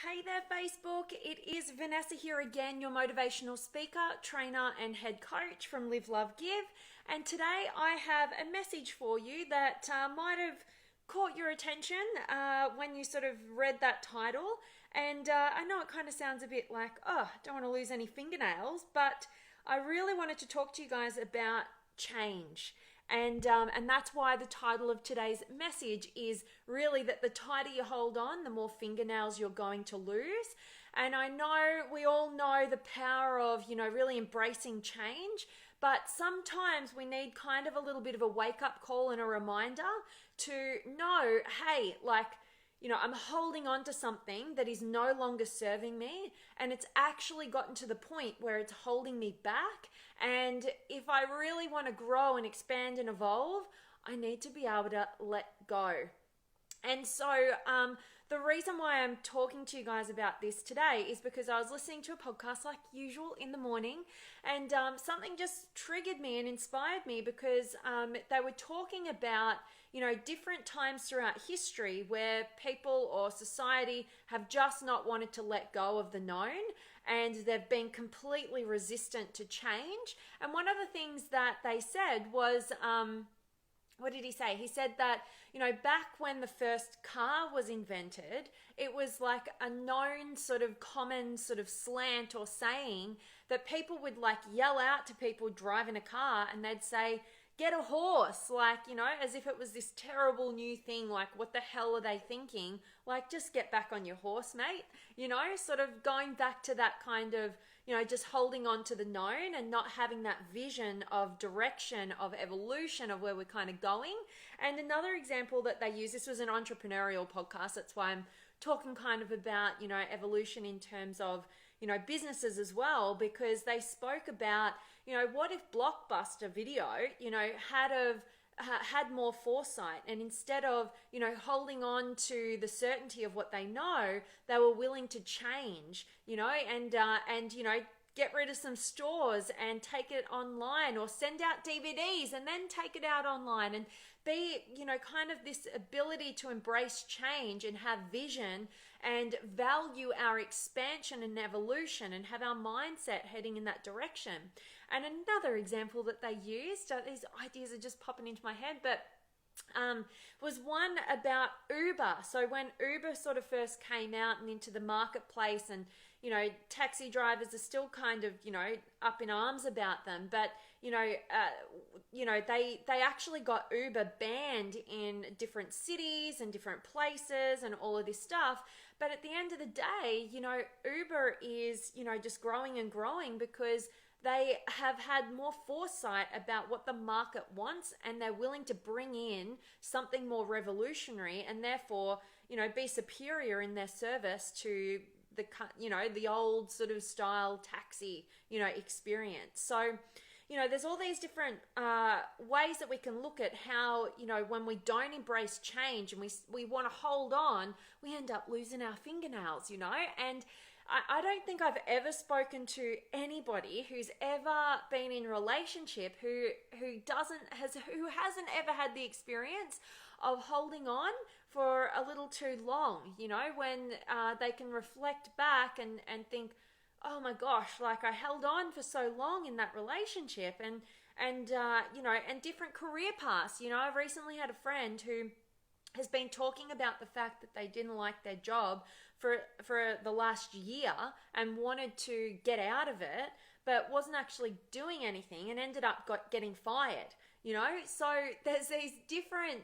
Hey there, Facebook. It is Vanessa here again, your motivational speaker, trainer, and head coach from Live, Love, Give. And today I have a message for you that might have caught your attention when you sort of read that title. And I know it kind of sounds a bit like, oh, don't want to lose any fingernails, but I really wanted to talk to you guys about change. And that's why the title of today's message is really that the tighter you hold on, the more fingernails you're going to lose. And I know we all know the power of, really embracing change, but sometimes we need kind of a little bit of a wake-up call and a reminder to know, hey, I'm holding on to something that is no longer serving me, and it's actually gotten to the point where it's holding me back. And if I really want to grow and expand and evolve, I need to be able to let go. And so the reason why I'm talking to you guys about this today is because I was listening to a podcast like usual in the morning, and something just triggered me and inspired me because they were talking about different times throughout history where people or society have just not wanted to let go of the known, and they've been completely resistant to change. And one of the things that they said was, what did he say? He said that, back when the first car was invented, it was like a known sort of common sort of slant or saying that people would yell out to people driving a car, and they'd say, get a horse, as if it was this terrible new thing, what the hell are they thinking? Just get back on your horse, mate, sort of going back to that kind of, just holding on to the known and not having that vision of direction, of evolution, of where we're kind of going. And another example that they use, this was an entrepreneurial podcast, that's why I'm talking kind of about, evolution in terms of, businesses as well, because they spoke about, what if Blockbuster Video, had more foresight, and instead of, holding on to the certainty of what they know, they were willing to change, and get rid of some stores and take it online, or send out DVDs and then take it out online, and be, kind of this ability to embrace change and have vision and value our expansion and evolution and have our mindset heading in that direction. And another example that they used, these ideas are just popping into my head, but was one about Uber. So when Uber sort of first came out and into the marketplace, and taxi drivers are still kind of up in arms about them, but they actually got Uber banned in different cities and different places and all of this stuff. But at the end of the day, Uber is just growing and growing because they have had more foresight about what the market wants, and they're willing to bring in something more revolutionary, and therefore, be superior in their service to the old sort of style taxi, experience. So, there's all these different ways that we can look at how, when we don't embrace change and we want to hold on, we end up losing our fingernails, and I don't think I've ever spoken to anybody who's ever been in a relationship who hasn't ever had the experience of holding on for a little too long, when they can reflect back and think, oh my gosh, I held on for so long in that relationship, and different career paths. I've recently had a friend who has been talking about the fact that they didn't like their job for the last year and wanted to get out of it, but wasn't actually doing anything and ended up getting fired. So there's these different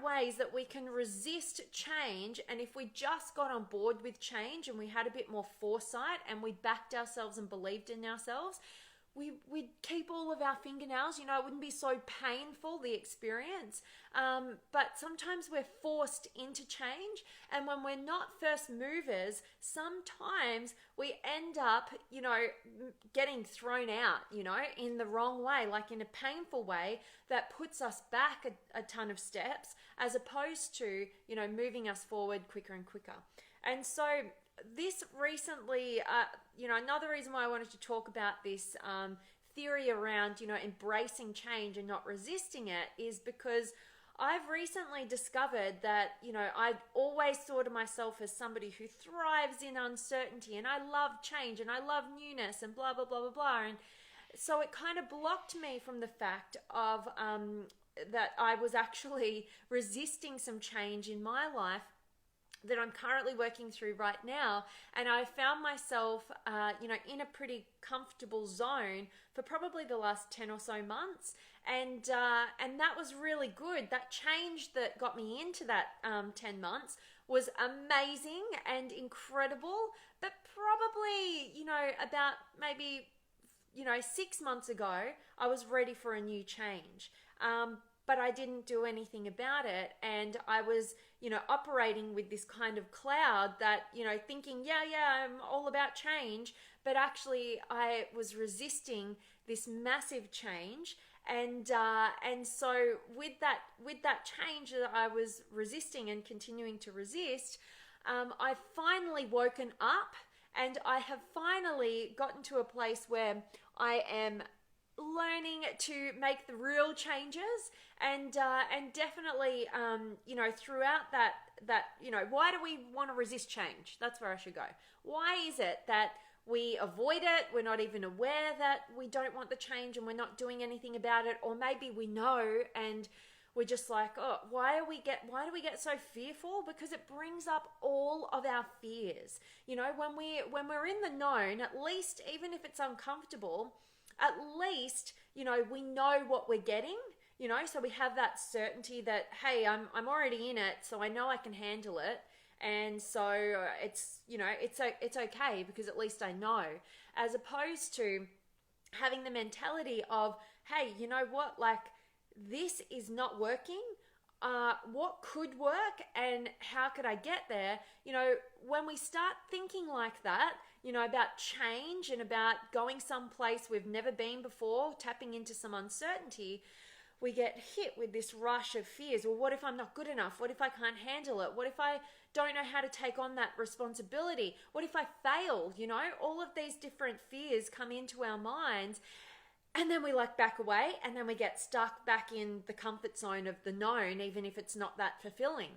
ways that we can resist change, and if we just got on board with change and we had a bit more foresight and we backed ourselves and believed in ourselves, we'd keep all of our fingernails. It wouldn't be so painful, the experience. But sometimes we're forced into change, and when we're not first movers, sometimes we end up, getting thrown out, in the wrong way, in a painful way that puts us back a ton of steps, as opposed to, moving us forward quicker and quicker. And so this recently, another reason why I wanted to talk about this theory around, embracing change and not resisting it is because I've recently discovered that, I always thought of myself as somebody who thrives in uncertainty, and I love change and I love newness and blah, blah, blah, blah, blah. And so it kind of blocked me from the fact of that I was actually resisting some change in my life that I'm currently working through right now. And I found myself, in a pretty comfortable zone for probably the last 10 or so months. And that was really good. That change that got me into that 10 months was amazing and incredible. But probably, about maybe 6 months ago, I was ready for a new change. But I didn't do anything about it. And I was, operating with this kind of cloud that, thinking, yeah, I'm all about change. But actually, I was resisting this massive change. And so with that change that I was resisting and continuing to resist, I've finally woken up, and I have finally gotten to a place where I am learning to make the real changes, and definitely throughout that why do we want to resist change? That's where I should go. Why is it that we avoid it? We're not even aware that we don't want the change, and we're not doing anything about it. Or maybe we know and we're just like, oh, why do we get so fearful? Because it brings up all of our fears. When we're in the known, at least, even if it's uncomfortable, at least, we know what we're getting, so we have that certainty that, hey, I'm already in it, so I know I can handle it. And so it's okay because at least I know, as opposed to having the mentality of, hey, you know what, like, this is not working. What could work and how could I get there? When we start thinking like that, about change and about going someplace we've never been before, tapping into some uncertainty, we get hit with this rush of fears. Well, what if I'm not good enough? What if I can't handle it? What if I don't know how to take on that responsibility? What if I fail? All of these different fears come into our minds. And then we back away, and then we get stuck back in the comfort zone of the known, even if it's not that fulfilling.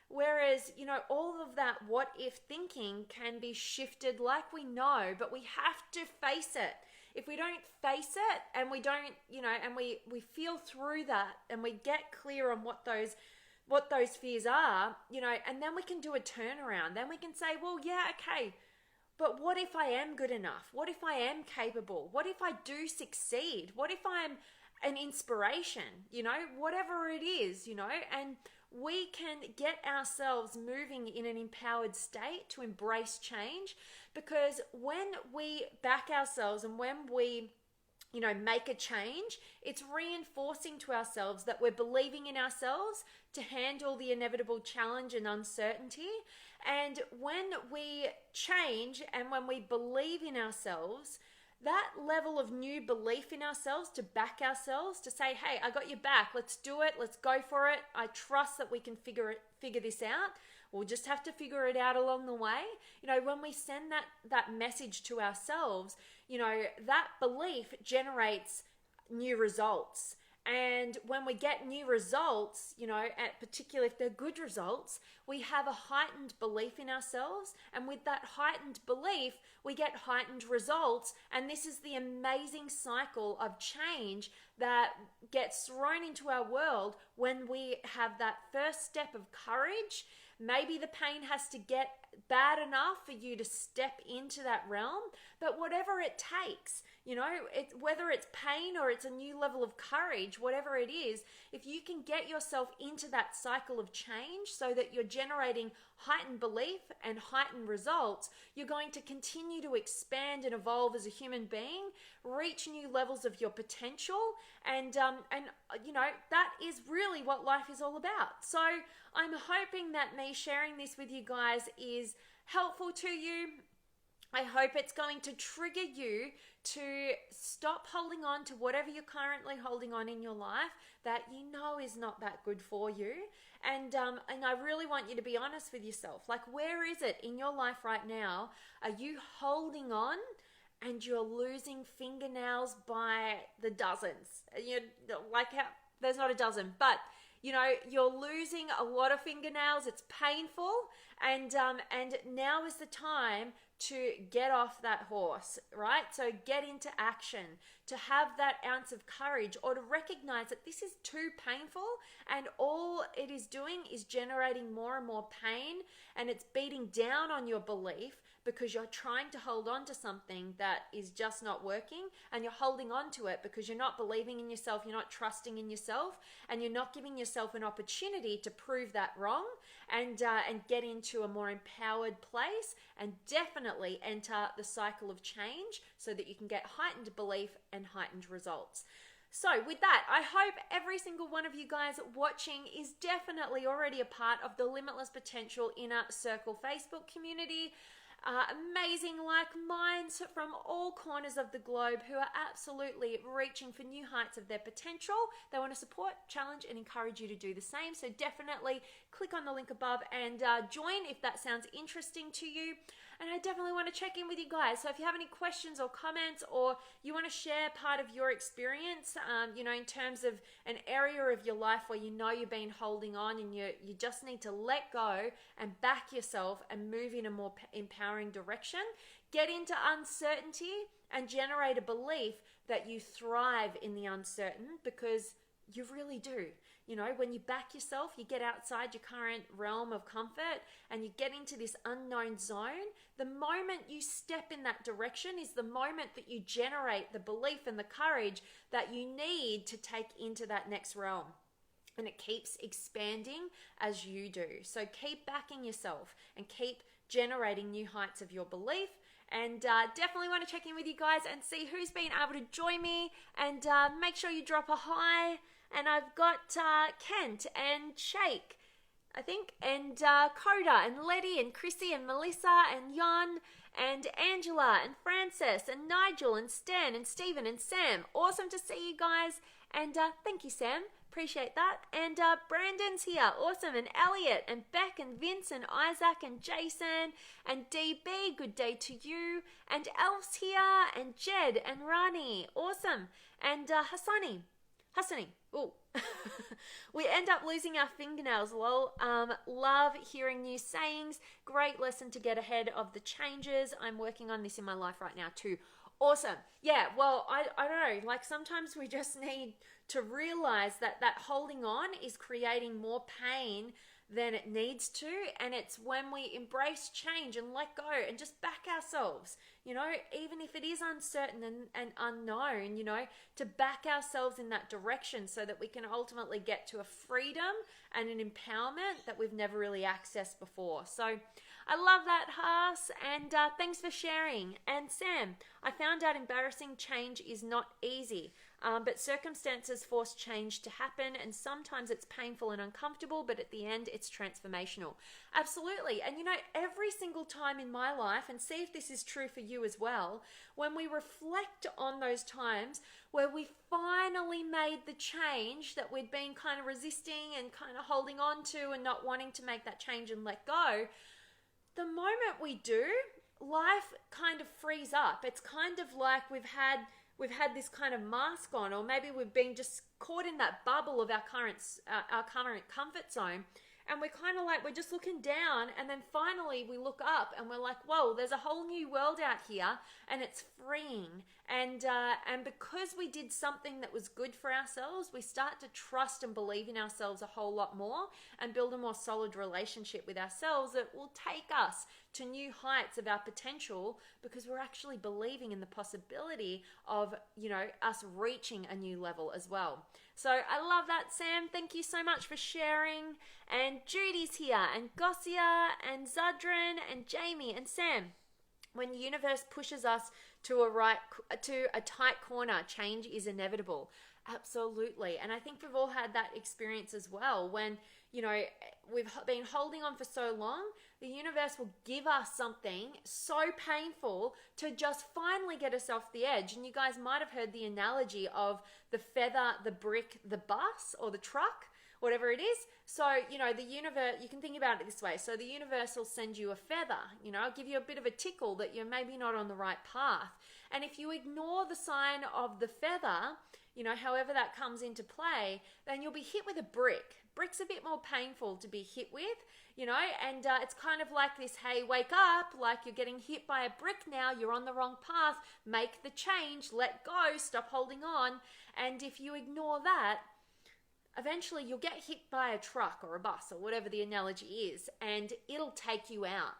Whereas, all of that what if thinking can be shifted like we know, but we have to face it. If we don't face it and we don't, and we feel through that and we get clear on what those fears are, and then we can do a turnaround. Then we can say, well, yeah, okay, but what if I am good enough? What if I am capable? What if I do succeed? What if I'm an inspiration? Whatever it is, and we can get ourselves moving in an empowered state to embrace change, because when we back ourselves and when we make a change, it's reinforcing to ourselves that we're believing in ourselves to handle the inevitable challenge and uncertainty. And when we change and when we believe in ourselves, that level of new belief in ourselves to back ourselves, to say, hey, I got your back, let's do it, let's go for it, I trust that we can figure this out. We'll just have to figure it out along the way. When we send that message to ourselves, that belief generates new results. And when we get new results, particularly if they're good results, we have a heightened belief in ourselves. And with that heightened belief, we get heightened results. And this is the amazing cycle of change that gets thrown into our world when we have that first step of courage. Maybe the pain has to get bad enough for you to step into that realm, but whatever it takes, whether it's pain or it's a new level of courage, whatever it is, if you can get yourself into that cycle of change so that you're generating heightened belief and heightened results, you're going to continue to expand and evolve as a human being, reach new levels of your potential, and that is really what life is all about. So I'm hoping that me sharing this with you guys is helpful to you. I hope it's going to trigger you to stop holding on to whatever you're currently holding on in your life that you know is not that good for you. And I really want you to be honest with yourself. Like, where is it in your life right now? Are you holding on and you're losing fingernails by the dozens? There's not a dozen, but you're losing a lot of fingernails. It's painful, and now is the time to get off that horse, right? So get into action, to have that ounce of courage, or to recognize that this is too painful, and all it is doing is generating more and more pain, and it's beating down on your belief because you're trying to hold on to something that is just not working, and you're holding on to it because you're not believing in yourself, you're not trusting in yourself, and you're not giving yourself an opportunity to prove that wrong, and get into a more empowered place, and definitely enter the cycle of change so that you can get heightened belief and heightened results. So with that, I hope every single one of you guys watching is definitely already a part of the Limitless Potential Inner Circle Facebook community. Amazing like minds from all corners of the globe who are absolutely reaching for new heights of their potential. They want to support, challenge, and encourage you to do the same. So definitely click on the link above and join if that sounds interesting to you. And I definitely want to check in with you guys. So if you have any questions or comments, or you want to share part of your experience, in terms of an area of your life where you've been holding on, and you just need to let go and back yourself and move in a more empowering direction, get into uncertainty and generate a belief that you thrive in the uncertain, because you really do. When you back yourself, you get outside your current realm of comfort and you get into this unknown zone. The moment you step in that direction is the moment that you generate the belief and the courage that you need to take into that next realm. And it keeps expanding as you do. So keep backing yourself and keep generating new heights of your belief. And definitely want to check in with you guys and see who's been able to join me. And make sure you drop a hi. And I've got Kent and Shake, I think, and Coda and Letty and Chrissy and Melissa and Jan and Angela and Frances and Nigel and Stan and Stephen and Sam. Awesome to see you guys. And thank you, Sam. Appreciate that. And Brandon's here. Awesome. And Elliot and Beck and Vince and Isaac and Jason and DB. Good day to you. And Elf's here. And Jed and Rani. Awesome. And Hassani. Oh, we end up losing our fingernails, lol. Love hearing new sayings. Great lesson to get ahead of the changes. I'm working on this in my life right now too. Awesome. Yeah, well, I don't know. Like sometimes we just need to realize that holding on is creating more pain than it needs to. And it's when we embrace change and let go and just back ourselves, even if it is uncertain and unknown, to back ourselves in that direction so that we can ultimately get to a freedom and an empowerment that we've never really accessed before. So I love that, Haas, and thanks for sharing. And Sam, I found out embarrassing change is not easy, but circumstances force change to happen, and sometimes it's painful and uncomfortable, but at the end, it's transformational. Absolutely. And every single time in my life, and see if this is true for you as well, when we reflect on those times where we finally made the change that we'd been kind of resisting and kind of holding on to and not wanting to make that change and let go, the moment we do, life kind of frees up. It's kind of like we've had this kind of mask on, or maybe we've been just caught in that bubble of our current comfort zone, and we're just looking down, and then finally we look up and we're like, whoa, there's a whole new world out here, and it's freeing. And because we did something that was good for ourselves, we start to trust and believe in ourselves a whole lot more and build a more solid relationship with ourselves that will take us to new heights of our potential, because we're actually believing in the possibility of, us reaching a new level as well. So I love that, Sam. Thank you so much for sharing. And Judy's here, and Gossia, and Zadran, and Jamie, and Sam. When the universe pushes us to a tight corner, change is inevitable. Absolutely. And I think we've all had that experience as well, when, we've been holding on for so long, the universe will give us something so painful to just finally get us off the edge. And you guys might have heard the analogy of the feather, the brick, the bus, or the truck, whatever it is. So, the universe, you can think about it this way. So the universe will send you a feather, give you a bit of a tickle that you're maybe not on the right path. And if you ignore the sign of the feather, however that comes into play, then you'll be hit with a brick. Brick's a bit more painful to be hit with, and it's kind of like this, hey, wake up, like you're getting hit by a brick now, you're on the wrong path, make the change, let go, stop holding on. And if you ignore that, eventually you'll get hit by a truck or a bus or whatever the analogy is, and it'll take you out,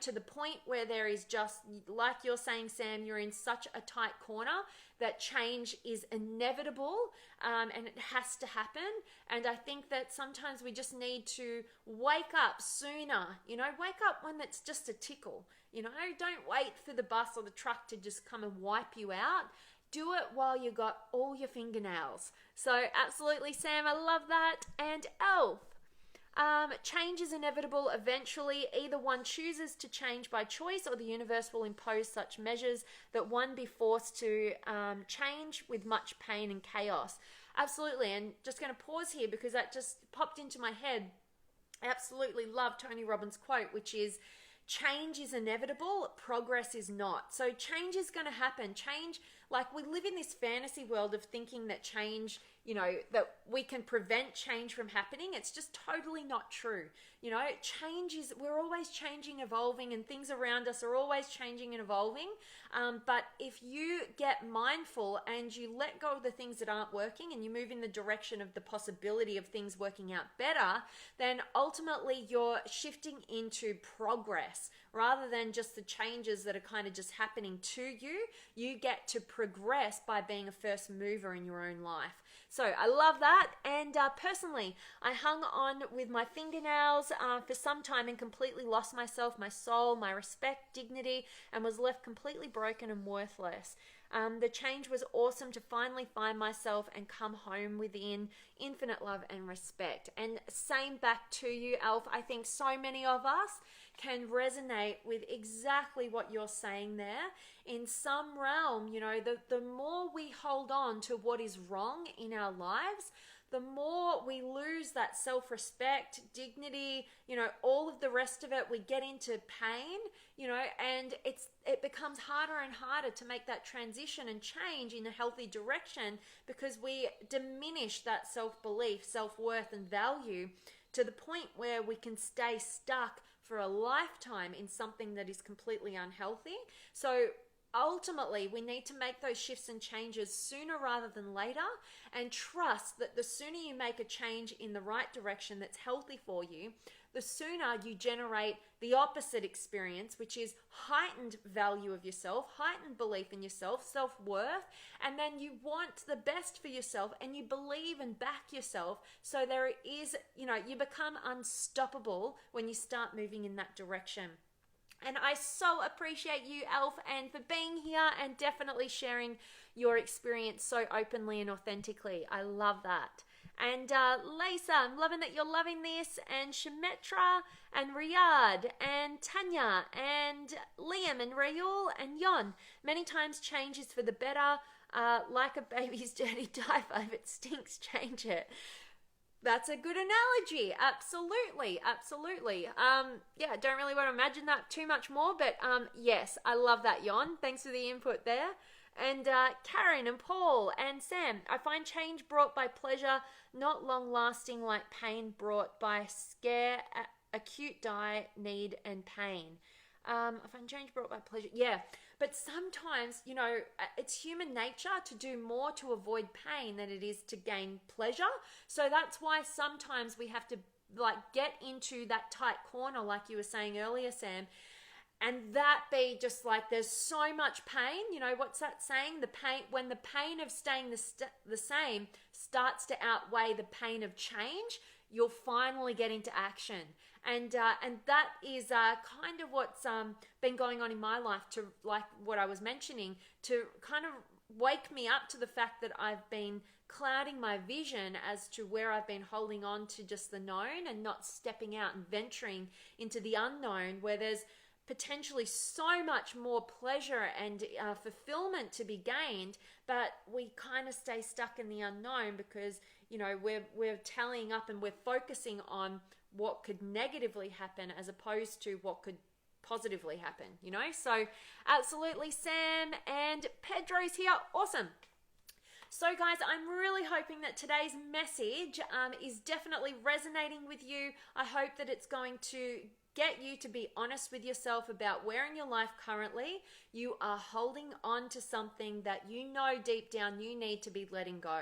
to the point where there is just, like you're saying, Sam, you're in such a tight corner that change is inevitable, and it has to happen. And I think that sometimes we just need to wake up sooner, wake up when it's just a tickle, don't wait for the bus or the truck to just come and wipe you out. Do it while you got all your fingernails. So absolutely, Sam, I love that. And Elf, change is inevitable eventually. Either one chooses to change by choice, or the universe will impose such measures that one be forced to change with much pain and chaos. Absolutely. And just going to pause here because that just popped into my head. I absolutely love Tony Robbins' quote, which is, change is inevitable, progress is not. So change is going to happen. Change, like we live in this fantasy world of thinking that change, that we can prevent change from happening. It's just totally not true. Change is, we're always changing, evolving, and things around us are always changing and evolving. But if you get mindful and you let go of the things that aren't working and you move in the direction of the possibility of things working out better, then ultimately you're shifting into progress rather than just the changes that are kind of just happening to you. You get to progress by being a first mover in your own life. So I love that. And personally, I hung on with my fingernails for some time and completely lost myself, my soul, my respect, dignity, and was left completely broken and worthless. The change was awesome to finally find myself and come home within infinite love and respect. And same back to you, Alf. I think so many of us can resonate with exactly what you're saying there. In some realm, the more we hold on to what is wrong in our lives, the more we lose that self-respect, dignity, all of the rest of it. We get into pain, and it becomes harder and harder to make that transition and change in a healthy direction because we diminish that self-belief, self-worth, and value to the point where we can stay stuck for a lifetime in something that is completely unhealthy. So ultimately, we need to make those shifts and changes sooner rather than later, and trust that the sooner you make a change in the right direction that's healthy for you, the sooner you generate the opposite experience, which is heightened value of yourself, heightened belief in yourself, self-worth, and then you want the best for yourself and you believe and back yourself. So there is, you become unstoppable when you start moving in that direction. And I so appreciate you, Alf, and for being here and definitely sharing your experience so openly and authentically. I love that. And Lisa, I'm loving that you're loving this, and Shemetra and Riyadh and Tanya and Liam and Rayul and Yon. Many times change is for the better, like a baby's dirty diaper. If it stinks, change it. That's a good analogy. Absolutely. Absolutely. Yeah, I don't really want to imagine that too much more, but yes, I love that, Yon. Thanks for the input there. And Karen and Paul and Sam, I find change brought by pleasure, not long-lasting like pain brought by scare, acute need, and pain. I find change brought by pleasure. Yeah, but sometimes, it's human nature to do more to avoid pain than it is to gain pleasure. So that's why sometimes we have to get into that tight corner, like you were saying earlier, Sam, and that be just there's so much pain. What's that saying? The pain, when the pain of staying the same starts to outweigh the pain of change, you'll finally get into action. And that is kind of what's been going on in my life, to like what I was mentioning, to kind of wake me up to the fact that I've been clouding my vision as to where I've been holding on to just the known and not stepping out and venturing into the unknown, where there's potentially so much more pleasure and fulfillment to be gained, but we kind of stay stuck in the unknown because we're tallying up and we're focusing on what could negatively happen as opposed to what could positively happen. So absolutely, Sam and Pedro's here. Awesome. So guys, I'm really hoping that today's message is definitely resonating with you. I hope that it's going to get you to be honest with yourself about where in your life currently you are holding on to something that you know deep down you need to be letting go,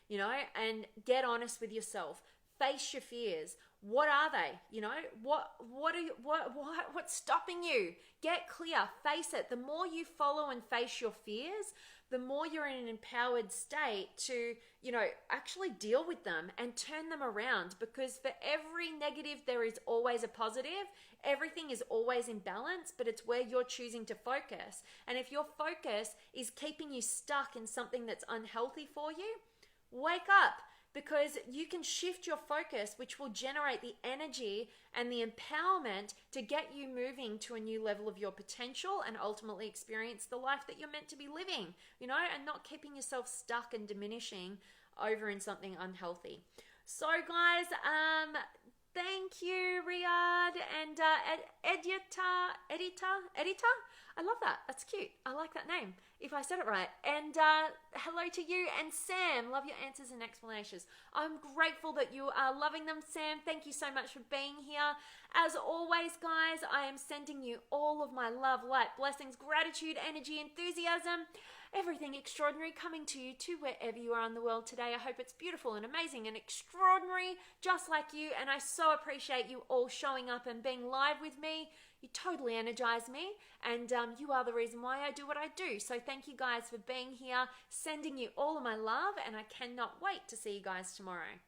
and get honest with yourself. Face your fears. What are they? What's stopping you? Get clear, face it. The more you follow and face your fears, the more you're in an empowered state to, actually deal with them and turn them around, because for every negative, there is always a positive. Everything is always in balance, but it's where you're choosing to focus. And if your focus is keeping you stuck in something that's unhealthy for you, wake up, because you can shift your focus, which will generate the energy and the empowerment to get you moving to a new level of your potential and ultimately experience the life that you're meant to be living, and not keeping yourself stuck and diminishing over in something unhealthy. So guys, thank you, Riyadh and Editor. I love that. That's cute. I like that name, if I said it right. And hello to you and Sam. Love your answers and explanations. I'm grateful that you are loving them, Sam. Thank you so much for being here. As always, guys, I am sending you all of my love, light, blessings, gratitude, energy, enthusiasm, everything extraordinary coming to you to wherever you are in the world today. I hope it's beautiful and amazing and extraordinary, just like you. And I so appreciate you all showing up and being live with me. You totally energize me, and you are the reason why I do what I do. So thank you guys for being here, sending you all of my love, and I cannot wait to see you guys tomorrow.